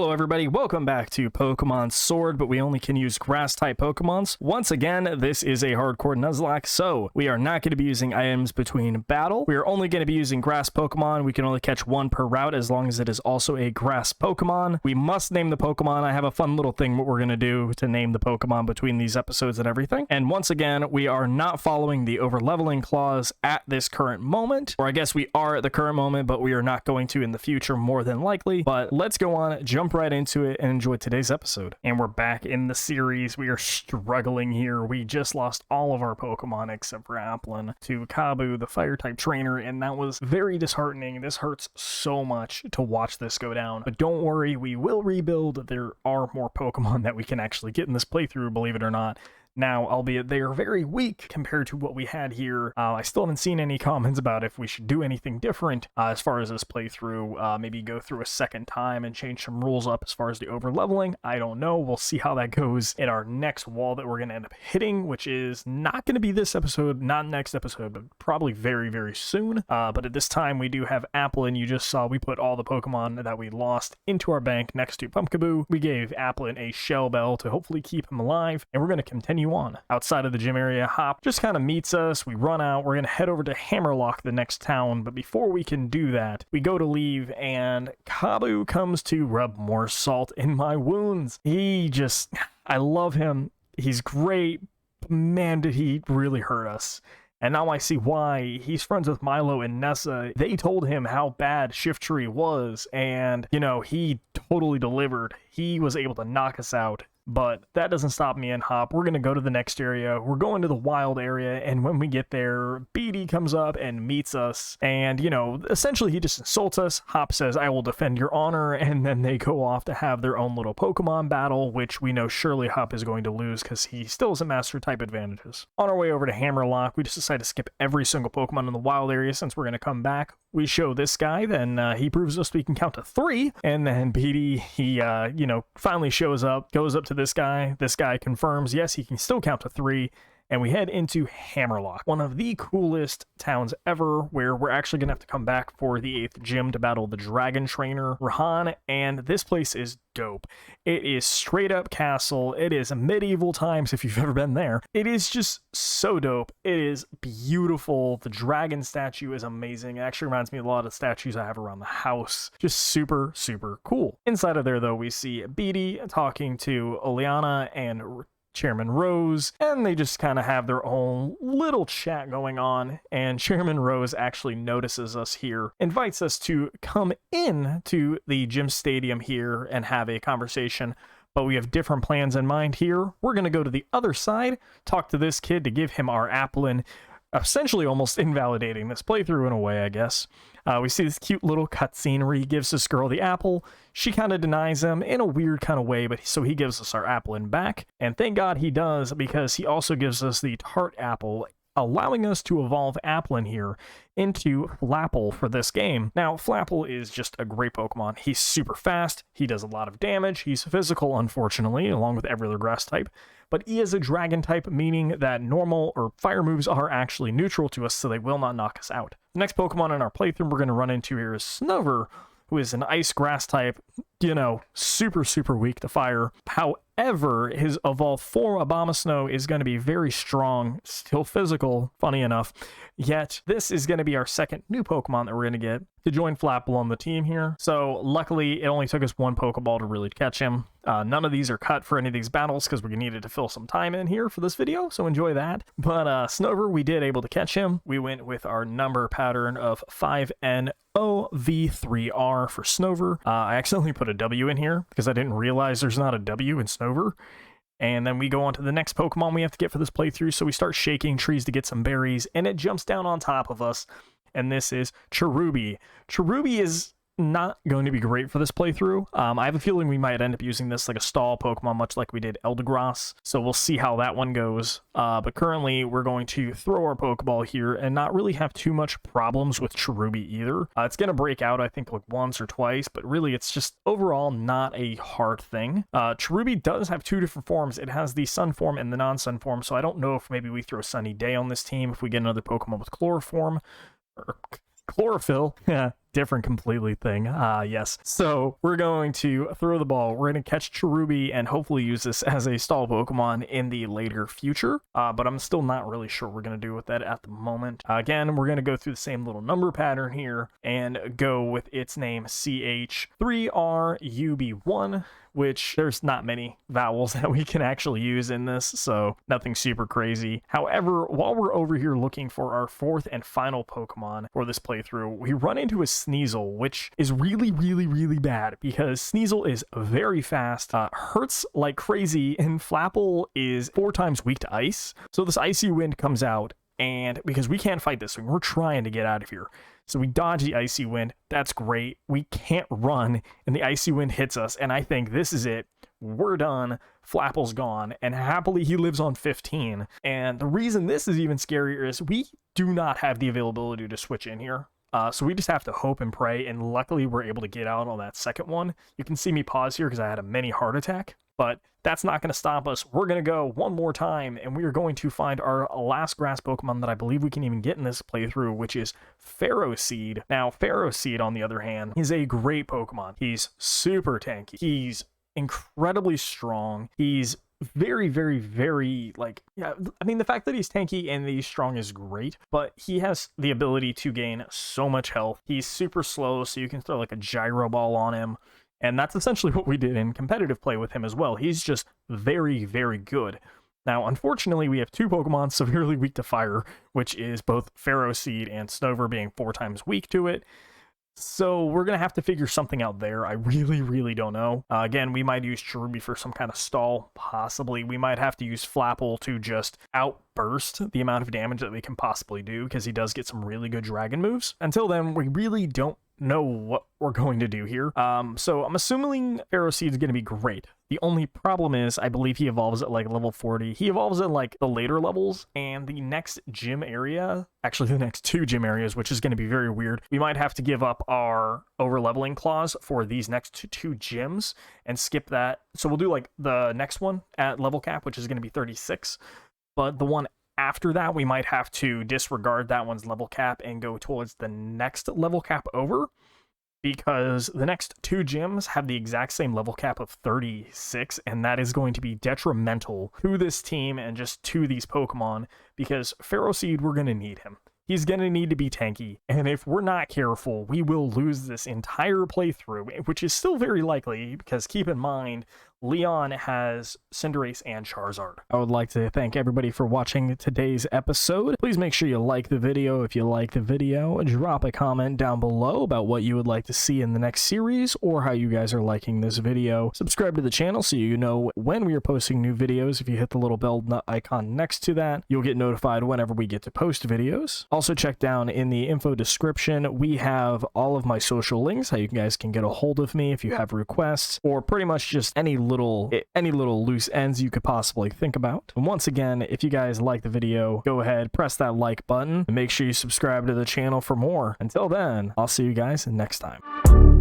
Hello everybody, welcome back to Pokemon Sword, but we only can use grass-type Pokemons. Once again, this is a hardcore Nuzlocke, so we are not going to be using items between battle. We are only going to be using grass Pokemon. We can only catch one per route as long as it is also a grass Pokemon. We must name the Pokemon. I have a fun little thing what we're going to do to name the Pokemon between these episodes and everything. And once again, we are not following the over-leveling clause at this current moment, or I guess we are at the current moment, but we are not going to in the future more than likely. But let's go on, jump right into it and enjoy today's episode. And we're back in the series. We are struggling here. We just lost all of our Pokemon except for Applin to Kabu, the fire type trainer, and that was very disheartening. This hurts so much to watch this go down, but don't worry, we will rebuild. There are more Pokemon that we can actually get in this playthrough, believe it or not. Now, albeit they are very weak compared to what we had here, I still haven't seen any comments about if we should do anything different as far as this playthrough, maybe go through a second time and change some rules up as far as the over-leveling. I don't know. We'll see how that goes in our next wall that we're going to end up hitting, which is not going to be this episode, not next episode, but probably very, very soon. But at this time, we do have Applin. You just saw we put all the Pokemon that we lost into our bank next to Pumpkaboo. We gave Applin a Shell Bell to hopefully keep him alive, and we're going to continue on. Outside of the gym area, Hop just kind of meets us. We run out. We're going to head over to Hammerlock, the next town. But before we can do that, we go to leave, and Kabu comes to rub more salt in my wounds. I love him. He's great. Man, did he really hurt us. And now I see why. He's friends with Milo and Nessa. They told him how bad Shiftry was, and, you know, he totally delivered. He was able to knock us out. But that doesn't stop me and Hop. We're going to go to the next area. We're going to the wild area, and when we get there, BD comes up and meets us. And, you know, essentially he just insults us. Hop says, "I will defend your honor," and then they go off to have their own little Pokemon battle, which we know surely Hop is going to lose because he still has a master type advantages. On our way over to Hammerlock, we just decide to skip every single Pokemon in the wild area since we're going to come back. We show this guy, then he proves us we can count to 3, and then BD, he, finally shows up, goes up to this guy. This guy confirms, yes, he can still count to 3, and we head into Hammerlock, one of the coolest towns ever, where we're actually going to have to come back for the 8th gym to battle the dragon trainer, Rahan, and this place is dope. It is straight up castle. It is medieval times if you've ever been there. It is just so dope. It is beautiful. The dragon statue is amazing. It actually reminds me of a lot of statues I have around the house. Just super, super cool. Inside of there, though, we see BD talking to Oleana and Chairman Rose, and they just kind of have their own little chat going on, and Chairman Rose actually notices us here, invites us to come in to the gym stadium here and have a conversation, but we have different plans in mind here. We're going to go to the other side, talk to this kid to give him our Applin, essentially almost invalidating this playthrough in a way, I guess. We see this cute little cutscene where he gives this girl the apple. She kind of denies him in a weird kind of way, but so he gives us our Applin back. And thank God he does, because he also gives us the tart apple, allowing us to evolve Applin here into Flapple for this game. Now, Flapple is just a great Pokemon. He's super fast. He does a lot of damage. He's physical, unfortunately, along with every other grass type. But he is a dragon type, meaning that normal or fire moves are actually neutral to us, so they will not knock us out. The next Pokemon in our playthrough we're going to run into here is Snover, who is an ice grass type, super, super weak to fire. However, his evolved form, Abomasnow, is going to be very strong, still physical, funny enough. Yet, this is going to be our second new Pokemon that we're going to get to join Flapple on the team here. So, luckily, it only took us one Pokeball to really catch him. None of these are cut for any of these battles because we needed to fill some time in here for this video, so enjoy that. But Snover, we did able to catch him. We went with our number pattern of 5NOV3R for Snover. I accidentally put a W in here because I didn't realize there's not a W in Snover. And then we go on to the next Pokemon we have to get for this playthrough, so we start shaking trees to get some berries, and it jumps down on top of us, and this is Cherubi. Cherubi is not going to be great for this playthrough. I have a feeling we might end up using this like a stall Pokemon, much like we did Eldegoss, so we'll see how that one goes. But currently, we're going to throw our Pokeball here and not really have too much problems with Cherubi either. It's going to break out, I think, like once or twice, but really it's just overall not a hard thing. Cherubi does have 2 different forms. It has the Sun form and the non-Sun form, so I don't know if maybe we throw Sunny Day on this team if we get another Pokemon with Chloroform, or Chlorophyll. Yeah, different completely thing. Yes. So we're going to throw the ball. We're going to catch Cherubi and hopefully use this as a stall Pokemon in the later future. But I'm still not really sure what we're going to do with that at the moment. Again, we're going to go through the same little number pattern here and go with its name CH3RUB1, which there's not many vowels that we can actually use in this, so nothing super crazy. However, while we're over here looking for our fourth and final Pokemon for this playthrough, we run into a Sneasel, which is really bad because Sneasel is very fast, hurts like crazy, and Flapple is 4 times weak to ice. So this Icy Wind comes out, and because we can't fight this thing, we're trying to get out of here. So we dodge the Icy Wind. That's great. We can't run, and the Icy Wind hits us, and I think this is it. We're done. Flapple's gone, and happily he lives on 15. And the reason this is even scarier is we do not have the availability to switch in here. So we just have to hope and pray, and luckily we're able to get out on that second one. You can see me pause here because I had a mini heart attack, but that's not going to stop us. We're going to go one more time, and we are going to find our last grass Pokemon that I believe we can even get in this playthrough, which is Ferroseed. Now, Ferroseed, on the other hand, is a great Pokemon. He's super tanky. He's incredibly strong. He's very like, yeah, I mean, the fact that he's tanky and he's strong is great, but he has the ability to gain so much health. He's super slow, so you can throw like a gyro ball on him, and that's essentially what we did in competitive play with him as well. He's just very good. Now, unfortunately, we have 2 Pokemon severely weak to fire, which is both Ferroseed and Snover being 4 times weak to it. So we're going to have to figure something out there. I really don't know. Again, we might use Cherubi for some kind of stall, possibly. We might have to use Flapple to just outburst the amount of damage that we can possibly do, because he does get some really good dragon moves. Until then, we really don't know what we're going to do here. So I'm assuming Ferroseed is going to be great. The only problem is I believe he evolves at like level 40. He evolves in like the later levels, and the next gym area, actually the next 2 gym areas, which is going to be very weird. We might have to give up our over-leveling clause for these next 2 gyms and skip that. So we'll do like the next one at level cap, which is going to be 36. But the one after that, we might have to disregard that one's level cap and go towards the next level cap over, because the next 2 gyms have the exact same level cap of 36, and that is going to be detrimental to this team and just to these Pokemon, because Ferroseed, we're going to need him. He's going to need to be tanky, and if we're not careful, we will lose this entire playthrough, which is still very likely, because keep in mind, Leon has Cinderace and Charizard. I would like to thank everybody for watching today's episode. Please make sure you like the video. If you like the video, drop a comment down below about what you would like to see in the next series, or how you guys are liking this video. Subscribe to the channel so you know when we are posting new videos. If you hit the little bell icon next to that, you'll get notified whenever we get to post videos. Also, check down in the info description. We have all of my social links, how you guys can get a hold of me if you have requests, or pretty much just any little loose ends you could possibly think about. And once again, if you guys like the video, go ahead, press that like button, and make sure you subscribe to the channel for more. Until then, I'll see you guys next time.